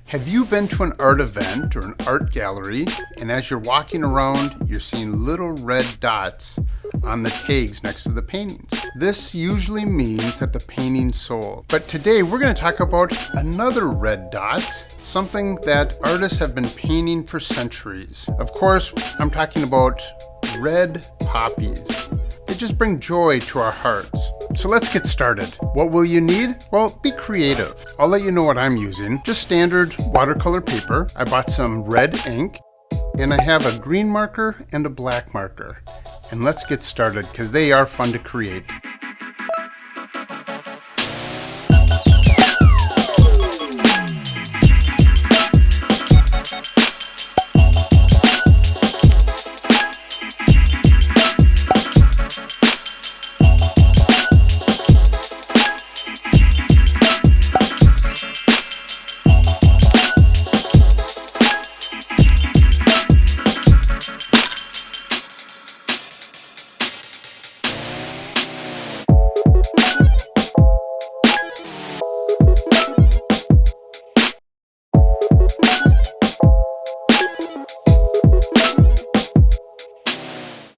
Have you been to an art event or an art gallery, and as you're walking around, you're seeing little red dots on the tags next to the paintings? This usually means that the painting sold. But today we're going to talk about another red dot, something that artists have been painting for centuries. Of course, I'm talking about red poppies. They just bring joy to our hearts. So let's get started. What will you need? Well, be creative. I'll let you know what I'm using. Just standard watercolor paper. I bought some red ink, and I have a green marker and a black marker. And let's get started because they are fun to create.